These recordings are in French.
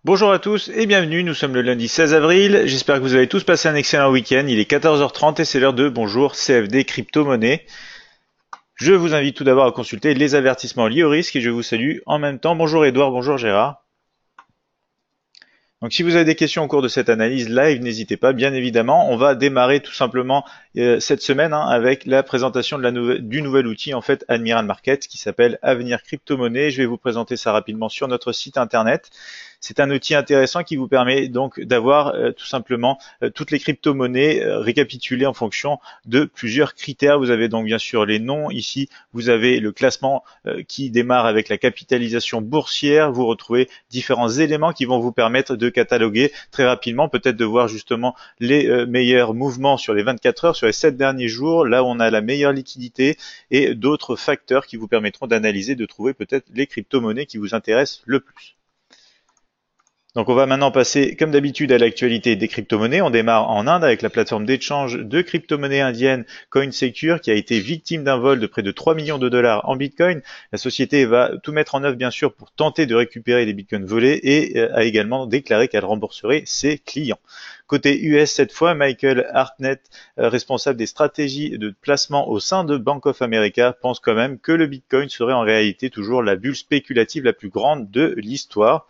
Bonjour à tous et bienvenue, nous sommes le lundi 16 avril, j'espère que vous avez tous passé un excellent week-end, il est 14h30 et c'est l'heure de Bonjour CFD Crypto-Monnaie. Je vous invite tout d'abord à consulter les avertissements liés au risque et je vous salue en même temps. Bonjour Edouard, bonjour Gérard. Donc si vous avez des questions au cours de cette analyse live, n'hésitez pas, bien évidemment. On va démarrer tout simplement cette semaine avec la présentation du nouvel outil en fait Admiral Market qui s'appelle Avenir Crypto-Monnaie. Je vais vous présenter ça rapidement sur notre site internet. C'est un outil intéressant qui vous permet donc d'avoir tout simplement toutes les crypto-monnaies récapitulées en fonction de plusieurs critères. Vous avez donc bien sûr les noms. Ici, vous avez le classement qui démarre avec la capitalisation boursière. Vous retrouvez différents éléments qui vont vous permettre de cataloguer très rapidement, peut-être de voir justement les meilleurs mouvements sur les 24 heures, sur les 7 derniers jours, là où on a la meilleure liquidité et d'autres facteurs qui vous permettront d'analyser, de trouver peut-être les crypto-monnaies qui vous intéressent le plus. Donc on va maintenant passer comme d'habitude à l'actualité des crypto-monnaies. On démarre en Inde avec la plateforme d'échange de crypto-monnaies indienne CoinSecure qui a été victime d'un vol de près de 3 millions de dollars en Bitcoin. La société va tout mettre en œuvre bien sûr pour tenter de récupérer les Bitcoins volés et a également déclaré qu'elle rembourserait ses clients. Côté US cette fois, Michael Hartnett, responsable des stratégies de placement au sein de Bank of America, pense quand même que le Bitcoin serait en réalité toujours la bulle spéculative la plus grande de l'histoire.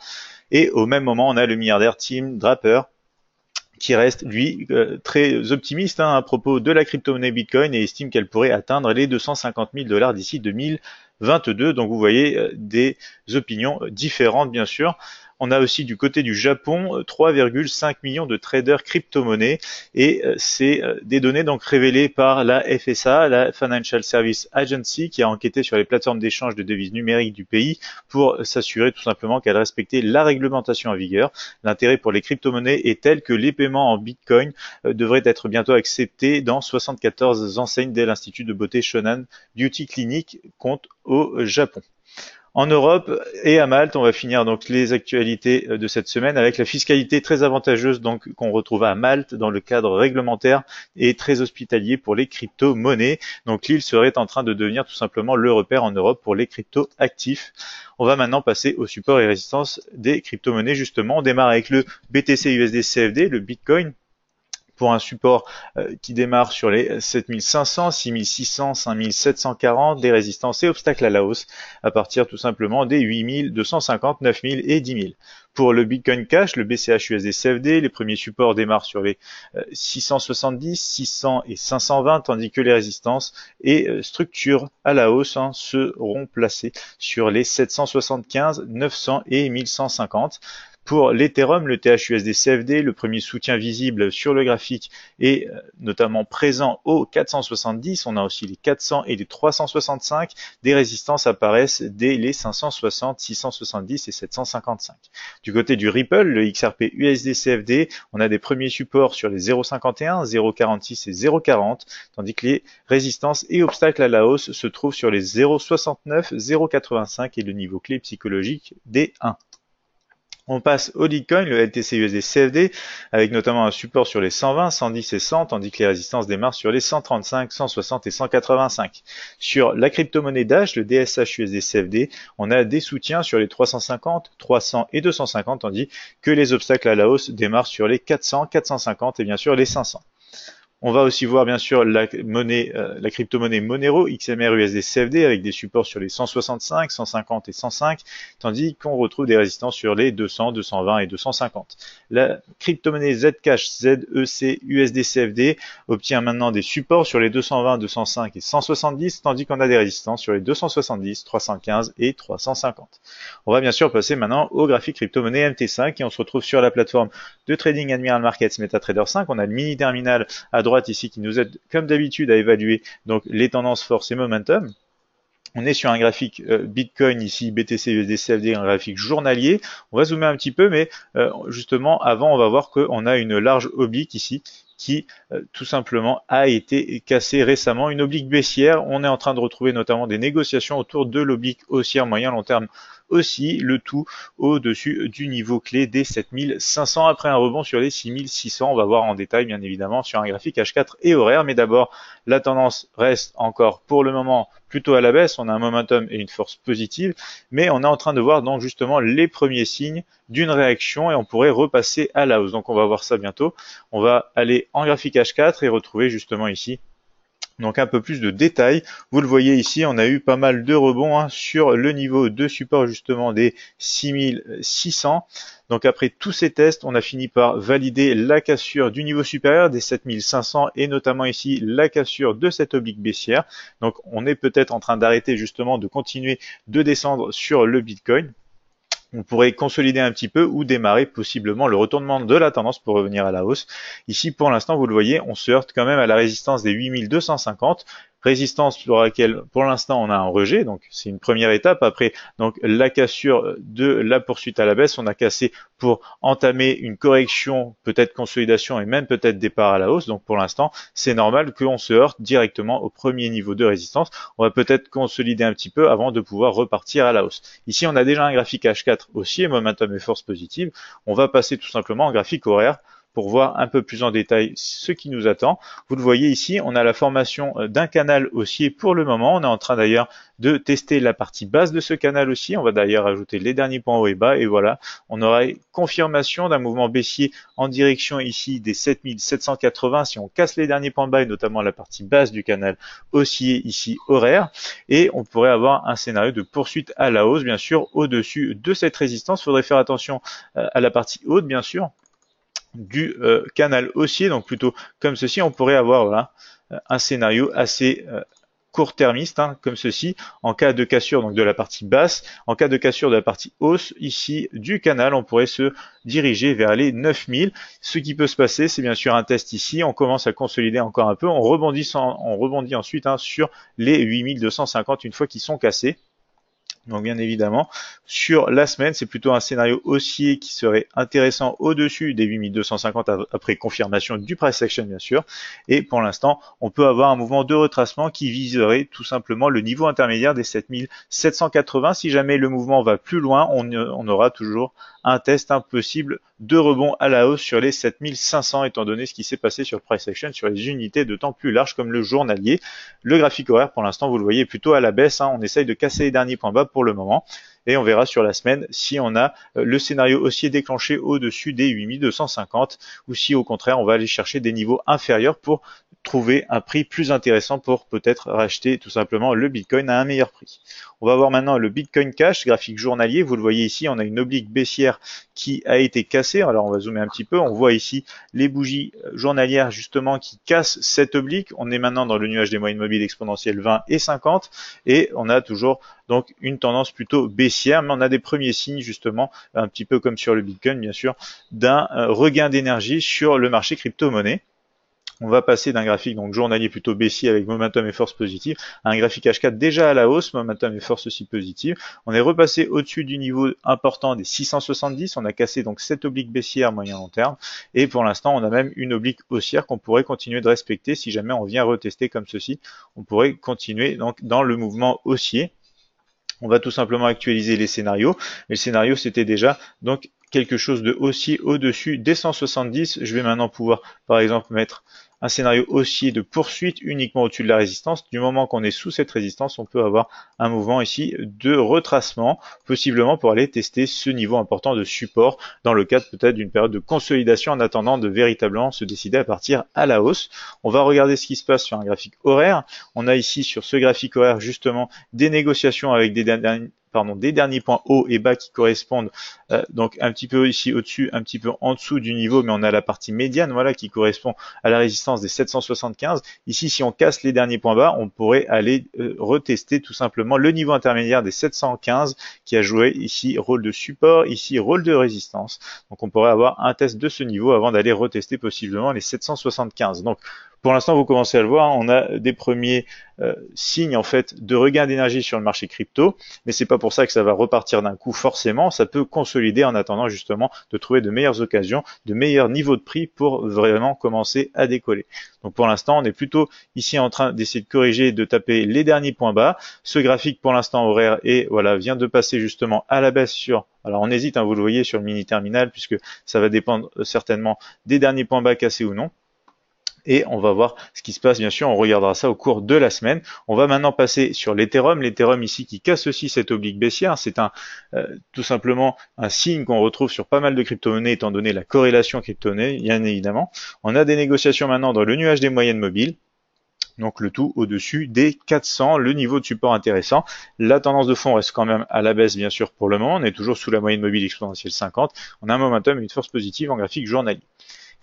Et au même moment, on a le milliardaire Tim Draper qui reste, lui, très optimiste à propos de la crypto-monnaie Bitcoin et estime qu'elle pourrait atteindre les 250 000 dollars d'ici 2022. Donc vous voyez des opinions différentes, bien sûr. On a aussi du côté du Japon 3,5 millions de traders crypto-monnaies et c'est des données donc révélées par la FSA, la Financial Service Agency, qui a enquêté sur les plateformes d'échange de devises numériques du pays pour s'assurer tout simplement qu'elles respectaient la réglementation en vigueur. L'intérêt pour les crypto-monnaies est tel que les paiements en Bitcoin devraient être bientôt acceptés dans 74 enseignes dès l'Institut de beauté Shonan Beauty Clinic compte au Japon. En Europe et à Malte, on va finir donc les actualités de cette semaine avec la fiscalité très avantageuse donc qu'on retrouve à Malte dans le cadre réglementaire et très hospitalier pour les crypto-monnaies. Donc l'île serait en train de devenir tout simplement le repère en Europe pour les crypto-actifs. On va maintenant passer au support et résistance des crypto-monnaies justement. On démarre avec le BTC USD CFD, le Bitcoin, pour un support qui démarre sur les 7500, 6600, 5740, des résistances et obstacles à la hausse à partir tout simplement des 8250, 9000 et 10 000. Pour le Bitcoin Cash, le BCH USD CFD, les premiers supports démarrent sur les 670, 600 et 520, tandis que les résistances et structures à la hausse seront placées sur les 775, 900 et 1150. Pour l'Ethereum, le THUSD CFD, le premier soutien visible sur le graphique est notamment présent au 470. On a aussi les 400 et les 365. Des résistances apparaissent dès les 560, 670 et 755. Du côté du Ripple, le XRP USD CFD, on a des premiers supports sur les 0,51, 0,46 et 0,40, tandis que les résistances et obstacles à la hausse se trouvent sur les 0,69, 0,85 et le niveau clé psychologique des 1. On passe au Litecoin, le LTC USD CFD, avec notamment un support sur les 120, 110 et 100, tandis que les résistances démarrent sur les 135, 160 et 185. Sur la crypto-monnaie Dash, le DSH USD CFD, on a des soutiens sur les 350, 300 et 250, tandis que les obstacles à la hausse démarrent sur les 400, 450 et bien sûr les 500. On va aussi voir bien sûr la crypto-monnaie Monero XMR USD CFD avec des supports sur les 165, 150 et 105, tandis qu'on retrouve des résistances sur les 200, 220 et 250. La crypto-monnaie Zcash ZEC USD CFD obtient maintenant des supports sur les 220, 205 et 170, tandis qu'on a des résistances sur les 270, 315 et 350. On va bien sûr passer maintenant au graphique crypto-monnaie MT5 et on se retrouve sur la plateforme de trading Admiral Markets MetaTrader 5. On a le mini terminal à droite ici qui nous aide comme d'habitude à évaluer donc les tendances force et momentum. On est sur un graphique Bitcoin ici, BTC, USD, CFD, un graphique journalier. On va zoomer un petit peu, mais justement avant on va voir qu'on a une large oblique ici qui tout simplement a été cassée récemment, une oblique baissière. On est en train de retrouver notamment des négociations autour de l'oblique haussière moyen long terme aussi, le tout au-dessus du niveau clé des 7500 après un rebond sur les 6600. On va voir en détail bien évidemment sur un graphique H4 et horaire, mais d'abord la tendance reste encore pour le moment plutôt à la baisse. On a un momentum et une force positive, mais on est en train de voir donc justement les premiers signes d'une réaction et on pourrait repasser à la hausse. Donc on va voir ça bientôt. On va aller en graphique H4 et retrouver justement ici donc un peu plus de détails. Vous le voyez ici, on a eu pas mal de rebonds sur le niveau de support justement des 6600. Donc après tous ces tests, on a fini par valider la cassure du niveau supérieur des 7500 et notamment ici la cassure de cette oblique baissière. Donc on est peut-être en train d'arrêter justement de continuer de descendre sur le Bitcoin. On pourrait consolider un petit peu ou démarrer possiblement le retournement de la tendance pour revenir à la hausse. Ici, pour l'instant, vous le voyez, on se heurte quand même à la résistance des 8250. Résistance pour laquelle, pour l'instant, on a un rejet. Donc, c'est une première étape. Après, donc, la cassure de la poursuite à la baisse, on a cassé pour entamer une correction, peut-être consolidation et même peut-être départ à la hausse. Donc, pour l'instant, c'est normal qu'on se heurte directement au premier niveau de résistance. On va peut-être consolider un petit peu avant de pouvoir repartir à la hausse. Ici, on a déjà un graphique H4 haussier, momentum et force positive. On va passer tout simplement en graphique horaire pour voir un peu plus en détail ce qui nous attend. Vous le voyez ici, on a la formation d'un canal haussier pour le moment. On est en train d'ailleurs de tester la partie basse de ce canal haussier. On va d'ailleurs ajouter les derniers points haut et bas et voilà, on aura confirmation d'un mouvement baissier en direction ici des 7780 si on casse les derniers points bas et notamment la partie basse du canal haussier ici horaire, et on pourrait avoir un scénario de poursuite à la hausse bien sûr au-dessus de cette résistance. Il faudrait faire attention à la partie haute bien sûr du canal haussier, donc plutôt comme ceci. On pourrait avoir voilà, un scénario assez court-termiste comme ceci en cas de cassure donc de la partie basse. En cas de cassure de la partie hausse ici du canal, on pourrait se diriger vers les 9000. Ce qui peut se passer, c'est bien sûr un test ici, on commence à consolider encore un peu, on rebondit ensuite sur les 8250 une fois qu'ils sont cassés. Donc bien évidemment, sur la semaine, c'est plutôt un scénario haussier qui serait intéressant au-dessus des 8250 après confirmation du price action bien sûr. Et pour l'instant, on peut avoir un mouvement de retracement qui viserait tout simplement le niveau intermédiaire des 7780. Si jamais le mouvement va plus loin, on aura toujours un test impossible de rebond à la hausse sur les 7500 étant donné ce qui s'est passé sur price action sur les unités de temps plus larges comme le journalier. Le graphique horaire pour l'instant vous le voyez plutôt à la baisse, on essaye de casser les derniers points bas pour le moment et on verra sur la semaine si on a le scénario haussier déclenché au-dessus des 8250 ou si au contraire on va aller chercher des niveaux inférieurs pour trouver un prix plus intéressant pour peut-être racheter tout simplement le Bitcoin à un meilleur prix. On va voir maintenant le Bitcoin Cash, graphique journalier. Vous le voyez ici, on a une oblique baissière qui a été cassée. Alors on va zoomer un petit peu. On voit ici les bougies journalières justement qui cassent cette oblique. On est maintenant dans le nuage des moyennes mobiles exponentielles 20 et 50 et on a toujours donc une tendance plutôt baissière, mais on a des premiers signes justement, un petit peu comme sur le Bitcoin bien sûr, d'un regain d'énergie sur le marché crypto-monnaie. On va passer d'un graphique donc journalier plutôt baissier avec momentum et force positive à un graphique H4 déjà à la hausse, momentum et force aussi positive. On est repassé au-dessus du niveau important des 670, on a cassé donc cette oblique baissière moyen long terme et pour l'instant on a même une oblique haussière qu'on pourrait continuer de respecter si jamais on vient retester comme ceci. On pourrait continuer donc dans le mouvement haussier. On va tout simplement actualiser les scénarios. Mais le scénario, c'était déjà donc quelque chose de haussier au-dessus des 170. Je vais maintenant pouvoir, par exemple, mettre un scénario haussier de poursuite uniquement au-dessus de la résistance. Du moment qu'on est sous cette résistance, on peut avoir un mouvement ici de retracement, possiblement pour aller tester ce niveau important de support dans le cadre peut-être d'une période de consolidation en attendant de véritablement se décider à partir à la hausse. On va regarder ce qui se passe sur un graphique horaire. On a ici sur ce graphique horaire justement des négociations avec des derniers points hauts et bas qui correspondent donc un petit peu ici au-dessus, un petit peu en dessous du niveau, mais on a la partie médiane voilà qui correspond à la résistance des 775. Ici, si on casse les derniers points bas, on pourrait aller retester tout simplement le niveau intermédiaire des 715 qui a joué ici rôle de support, ici rôle de résistance. Donc on pourrait avoir un test de ce niveau avant d'aller retester possiblement les 775. Donc Pour l'instant, vous commencez à le voir, on a des premiers signes en fait de regain d'énergie sur le marché crypto, mais c'est pas pour ça que ça va repartir d'un coup forcément. Ça peut consolider en attendant justement de trouver de meilleures occasions, de meilleurs niveaux de prix pour vraiment commencer à décoller. Donc pour l'instant, on est plutôt ici en train d'essayer de corriger, de taper les derniers points bas. Ce graphique pour l'instant horaire et voilà vient de passer justement à la baisse sur. Alors on hésite, hein, vous le voyez sur le mini terminal puisque ça va dépendre certainement des derniers points bas cassés ou non. Et on va voir ce qui se passe, bien sûr, on regardera ça au cours de la semaine. On va maintenant passer sur l'Ethereum. L'Ethereum ici qui casse aussi cette oblique baissière, c'est tout simplement un signe qu'on retrouve sur pas mal de crypto-monnaies étant donné la corrélation crypto-monnaie, bien évidemment. On a des négociations maintenant dans le nuage des moyennes mobiles. Donc le tout au-dessus des 400, le niveau de support intéressant. La tendance de fond reste quand même à la baisse bien sûr pour le moment. On est toujours sous la moyenne mobile exponentielle 50. On a un momentum et une force positive en graphique journalier.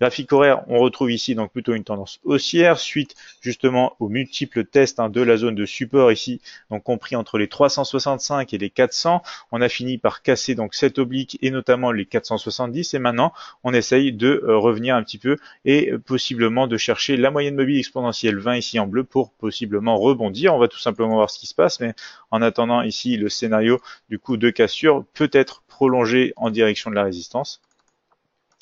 Graphique horaire, on retrouve ici donc plutôt une tendance haussière suite justement aux multiples tests de la zone de support ici, donc compris entre les 365 et les 400. On a fini par casser donc cette oblique et notamment les 470 et maintenant on essaye de revenir un petit peu et possiblement de chercher la moyenne mobile exponentielle 20 ici en bleu pour possiblement rebondir. On va tout simplement voir ce qui se passe, mais en attendant ici le scénario du coup de cassure peut être prolongé en direction de la résistance.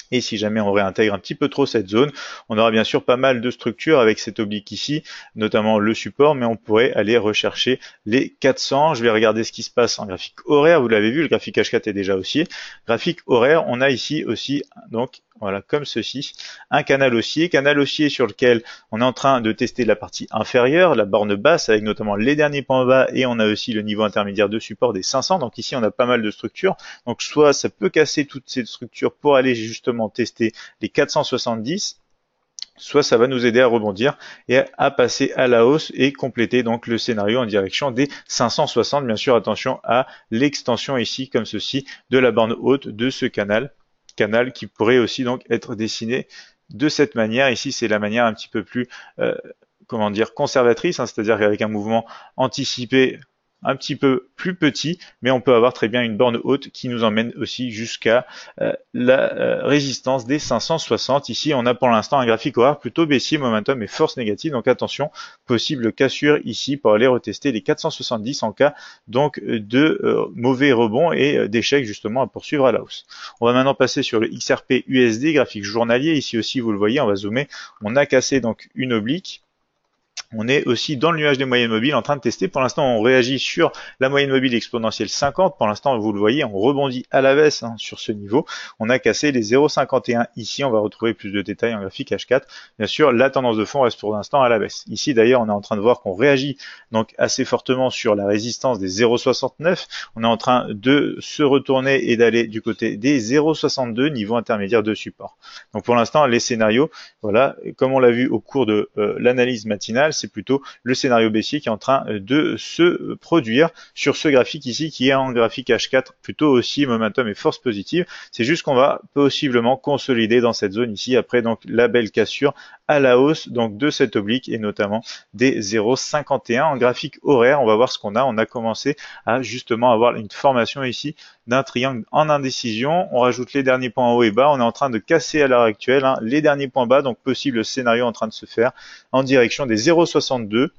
Et si jamais on réintègre un petit peu trop cette zone, on aura bien sûr pas mal de structures avec cette oblique ici, notamment le support, mais on pourrait aller rechercher les 400. Je vais regarder ce qui se passe en graphique horaire. Vous l'avez vu, le graphique H4 est déjà haussier. Graphique horaire, on a ici aussi, donc voilà, comme ceci, un canal haussier sur lequel on est en train de tester la partie inférieure, la borne basse, avec notamment les derniers points bas, et on a aussi le niveau intermédiaire de support des 500. Donc ici, on a pas mal de structures. Donc soit ça peut casser toutes ces structures pour aller justement tester les 470, soit ça va nous aider à rebondir et à passer à la hausse et compléter donc le scénario en direction des 560. Bien sûr, attention à l'extension ici, comme ceci, de la borne haute de ce canal qui pourrait aussi donc être dessiné de cette manière. Ici, c'est la manière un petit peu plus, comment dire, conservatrice, hein, c'est-à-dire qu'avec un mouvement anticipé un petit peu plus petit, mais on peut avoir très bien une borne haute qui nous emmène aussi jusqu'à la résistance des 560. Ici, on a pour l'instant un graphique horaire plutôt baissier, momentum et force négative, donc attention, possible cassure ici pour aller retester les 470 en cas donc de mauvais rebond et d'échec justement à poursuivre à la hausse. On va maintenant passer sur le XRP USD, graphique journalier. Ici aussi, vous le voyez, on va zoomer, on a cassé donc une oblique. On est aussi dans le nuage des moyennes mobiles en train de tester. Pour l'instant, on réagit sur la moyenne mobile exponentielle 50. Pour l'instant, vous le voyez, on rebondit à la baisse sur ce niveau. On a cassé les 0,51 ici. On va retrouver plus de détails en graphique H4. Bien sûr, la tendance de fond reste pour l'instant à la baisse. Ici, d'ailleurs, on est en train de voir qu'on réagit donc assez fortement sur la résistance des 0,69. On est en train de se retourner et d'aller du côté des 0,62, niveau intermédiaire de support. Donc pour l'instant, les scénarios, voilà, comme on l'a vu au cours de l'analyse matinale, c'est plutôt le scénario baissier qui est en train de se produire sur ce graphique ici qui est en graphique H4 plutôt aussi momentum et force positive. C'est juste qu'on va possiblement consolider dans cette zone ici après donc la belle cassure à la hausse donc de cette oblique et notamment des 0,51 en graphique horaire. On va voir ce qu'on a. On a commencé à justement avoir une formation ici d'un triangle en indécision. On rajoute les derniers points haut et bas. On est en train de casser à l'heure actuelle les derniers points bas, donc possible scénario en train de se faire en direction des 0,62.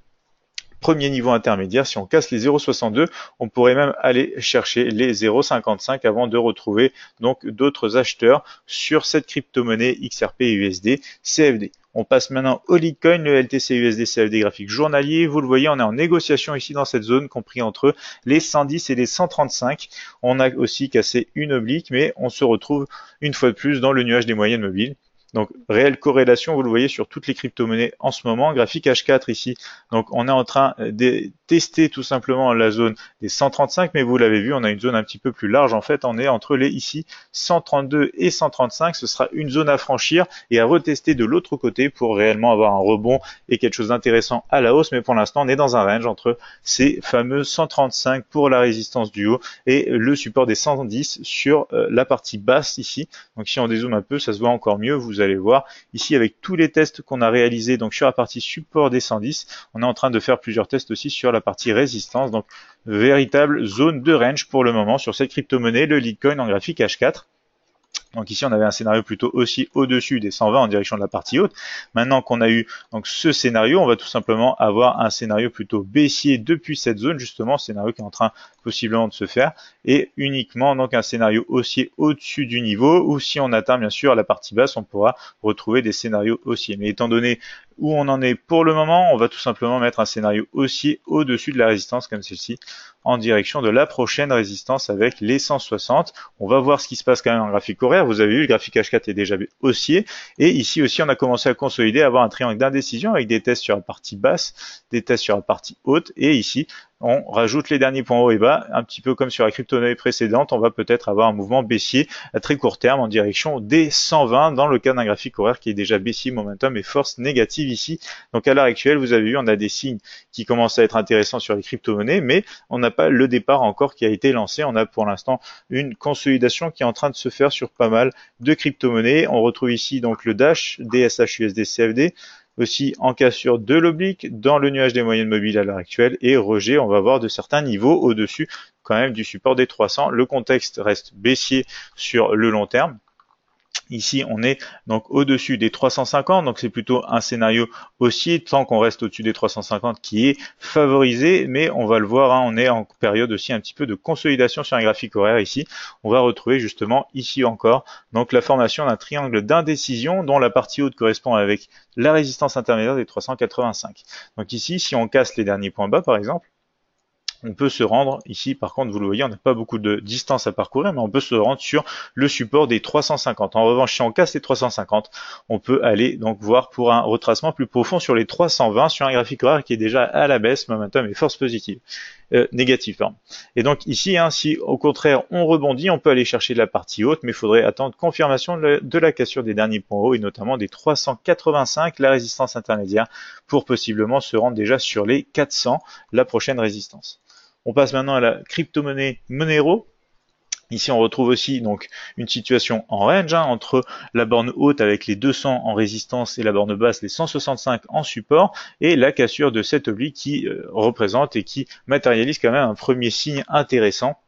Premier niveau intermédiaire, si on casse les 0,62, on pourrait même aller chercher les 0,55 avant de retrouver donc d'autres acheteurs sur cette crypto-monnaie XRP USD CFD. On passe maintenant au Litecoin, le LTC USD CFD graphique journalier. Vous le voyez, on est en négociation ici dans cette zone, compris entre les 110 et les 135. On a aussi cassé une oblique, mais on se retrouve une fois de plus dans le nuage des moyennes mobiles. Donc, réelle corrélation, vous le voyez sur toutes les crypto-monnaies en ce moment. Graphique H4 ici. Donc, on est en train de tester tout simplement la zone des 135, mais vous l'avez vu, on a une zone un petit peu plus large. En fait, on est entre les ici 132 et 135. Ce sera une zone à franchir et à retester de l'autre côté pour réellement avoir un rebond et quelque chose d'intéressant à la hausse. Mais pour l'instant, on est dans un range entre ces fameux 135 pour la résistance du haut et le support des 110 sur la partie basse ici. Donc, si on dézoome un peu, ça se voit encore mieux. Vous allez voir ici avec tous les tests qu'on a réalisés donc sur la partie support des 110, on est en train de faire plusieurs tests aussi sur la partie résistance, donc véritable zone de range pour le moment sur cette crypto-monnaie, le Litecoin en graphique H4. Donc ici, on avait un scénario plutôt aussi au-dessus des 120 en direction de la partie haute. Maintenant qu'on a eu donc ce scénario, on va tout simplement avoir un scénario plutôt baissier depuis cette zone, justement, scénario qui est en train possiblement de se faire, et uniquement donc un scénario haussier au-dessus du niveau, ou si on atteint bien sûr la partie basse, on pourra retrouver des scénarios haussiers. Mais étant donné où on en est pour le moment, on va tout simplement mettre un scénario haussier au-dessus de la résistance comme celle-ci, en direction de la prochaine résistance avec les 160. On va voir ce qui se passe quand même en graphique horaire. Vous avez vu, le graphique H4 est déjà haussier. Et ici aussi, on a commencé à consolider, à avoir un triangle d'indécision avec des tests sur la partie basse, des tests sur la partie haute. Et ici, on rajoute les derniers points haut et bas, un petit peu comme sur la crypto-monnaie précédente. On va peut-être avoir un mouvement baissier à très court terme en direction des 120 dans le cas d'un graphique horaire qui est déjà baissier, momentum et force négative ici. Donc à l'heure actuelle, vous avez vu, on a des signes qui commencent à être intéressants sur les crypto-monnaies, mais on n'a pas le départ encore qui a été lancé. On a pour l'instant une consolidation qui est en train de se faire sur pas mal de crypto-monnaies. On retrouve ici donc le Dash, DSH, USD, CFD, aussi en cassure de l'oblique dans le nuage des moyennes mobiles à l'heure actuelle et rejet, on va voir de certains niveaux au-dessus quand même du support des 300. Le contexte reste baissier sur le long terme. Ici, on est donc au-dessus des 350, donc c'est plutôt un scénario haussier tant qu'on reste au-dessus des 350 qui est favorisé, mais on va le voir, hein, on est en période aussi un petit peu de consolidation sur un graphique horaire ici. On va retrouver justement ici encore donc la formation d'un triangle d'indécision dont la partie haute correspond avec la résistance intermédiaire des 385. Donc ici, si on casse les derniers points bas par exemple, on peut se rendre ici, par contre, vous le voyez, on n'a pas beaucoup de distance à parcourir, mais on peut se rendre sur le support des 350. En revanche, si on casse les 350, on peut aller donc voir pour un retracement plus profond sur les 320 sur un graphique horaire qui est déjà à la baisse, momentum et force positive. Négative, pardon. Et donc ici, hein, si au contraire on rebondit, on peut aller chercher la partie haute, mais il faudrait attendre confirmation de la cassure des derniers points hauts et notamment des 385, la résistance intermédiaire, pour possiblement se rendre déjà sur les 400, la prochaine résistance. On passe maintenant à la crypto-monnaie Monero. Ici, on retrouve aussi donc une situation en range, hein, entre la borne haute avec les 200 en résistance et la borne basse, les 165 en support, et la cassure de cet oblique qui représente et qui matérialise quand même un premier signe intéressant,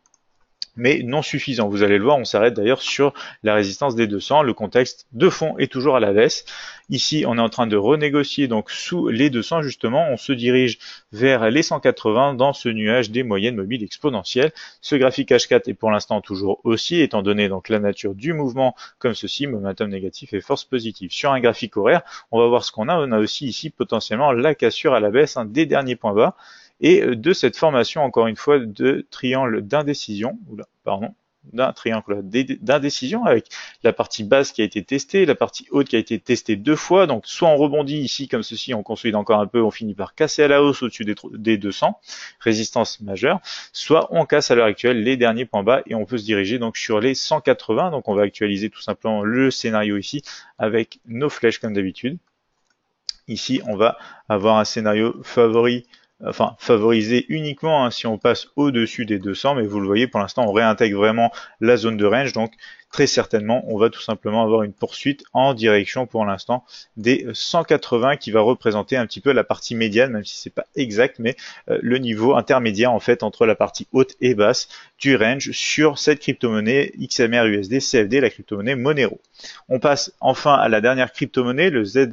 mais non suffisant. Vous allez le voir, on s'arrête d'ailleurs sur la résistance des 200. Le contexte de fond est toujours à la baisse. Ici, on est en train de renégocier donc sous les 200 justement. On se dirige vers les 180 dans ce nuage des moyennes mobiles exponentielles. Ce graphique H4 est pour l'instant toujours haussier, étant donné donc la nature du mouvement comme ceci, momentum négatif et force positive. Sur un graphique horaire, on va voir ce qu'on a. On a aussi ici potentiellement la cassure à la baisse, hein, des derniers points bas. Et de cette formation, encore une fois, de triangle d'indécision, d'un triangle d'indécision avec la partie basse qui a été testée, la partie haute qui a été testée 2 fois. Donc soit on rebondit ici comme ceci, on consolide encore un peu, on finit par casser à la hausse au-dessus des 200, résistance majeure, soit on casse à l'heure actuelle les derniers points bas et on peut se diriger donc sur les 180. Donc on va actualiser tout simplement le scénario ici avec nos flèches comme d'habitude. Ici, on va avoir un scénario favorisé uniquement hein, si on passe au-dessus des 200, mais vous le voyez, pour l'instant, on réintègre vraiment la zone de range, donc très certainement, on va tout simplement avoir une poursuite en direction, pour l'instant, des 180 qui va représenter un petit peu la partie médiane, même si c'est pas exact, mais le niveau intermédiaire, en fait, entre la partie haute et basse du range sur cette crypto-monnaie XMR USD CFD, la crypto-monnaie Monero. On passe enfin à la dernière crypto-monnaie, le ZEC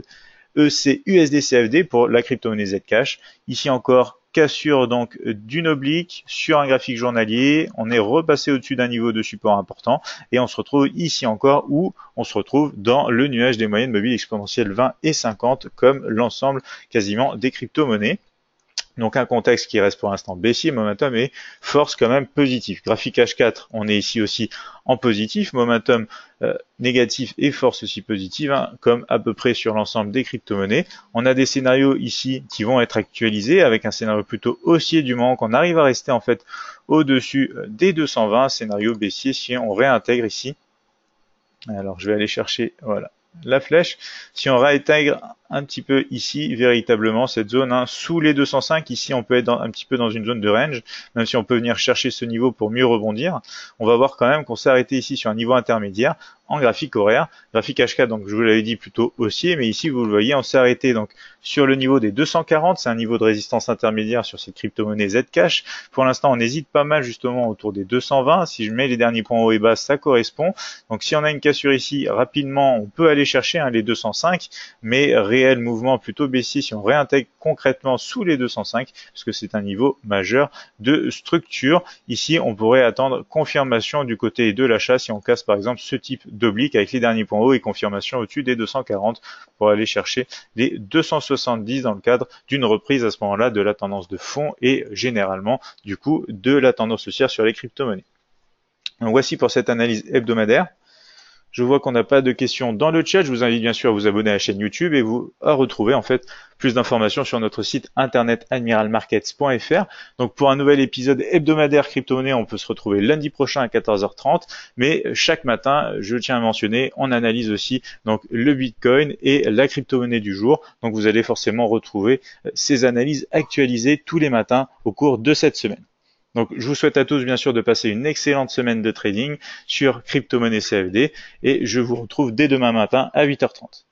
USD CFD pour la crypto-monnaie Zcash. Ici encore, cassure donc d'une oblique sur un graphique journalier. On est repassé au-dessus d'un niveau de support important et on se retrouve ici encore où on se retrouve dans le nuage des moyennes mobiles exponentielles 20 et 50 comme l'ensemble quasiment des crypto-monnaies. Donc un contexte qui reste pour l'instant baissier, momentum et force quand même positif. Graphique H4, on est ici aussi en positif, momentum négatif et force aussi positive, hein, comme à peu près sur l'ensemble des crypto-monnaies. On a des scénarios ici qui vont être actualisés avec un scénario plutôt haussier du moment qu'on arrive à rester en fait au-dessus des 220, scénario baissier si on réintègre ici. Alors je vais aller chercher, voilà, la flèche. Si on réintègre un petit peu ici, véritablement, cette zone sous les 205. Ici, on peut être un petit peu dans une zone de range, même si on peut venir chercher ce niveau pour mieux rebondir. On va voir quand même qu'on s'est arrêté ici sur un niveau intermédiaire en graphique horaire, graphique HK, donc je vous l'avais dit plutôt haussier, mais ici vous le voyez, on s'est arrêté donc sur le niveau des 240, c'est un niveau de résistance intermédiaire sur cette crypto-monnaie Zcash. Pour l'instant, on hésite pas mal justement autour des 220. Si je mets les derniers points haut et bas, ça correspond. Donc si on a une cassure ici, rapidement, on peut aller chercher les 205, mais réel mouvement plutôt baissier si on réintègre concrètement sous les 205, parce que c'est un niveau majeur de structure. Ici, on pourrait attendre confirmation du côté de l'achat si on casse par exemple ce type d'oblique avec les derniers points hauts et confirmation au-dessus des 240 pour aller chercher les 270 dans le cadre d'une reprise à ce moment-là de la tendance de fond et généralement du coup de la tendance haussière sur les crypto-monnaies. Donc voici pour cette analyse hebdomadaire. Je vois qu'on n'a pas de questions dans le chat. Je vous invite bien sûr à vous abonner à la chaîne YouTube et à retrouver en fait plus d'informations sur notre site internet admiralmarkets.fr. Donc pour un nouvel épisode hebdomadaire crypto-monnaie, on peut se retrouver lundi prochain à 14h30. Mais chaque matin, je tiens à mentionner, on analyse aussi donc le Bitcoin et la crypto-monnaie du jour. Donc vous allez forcément retrouver ces analyses actualisées tous les matins au cours de cette semaine. Donc, je vous souhaite à tous, bien sûr, de passer une excellente semaine de trading sur crypto-monnaie CFD et je vous retrouve dès demain matin à 8h30.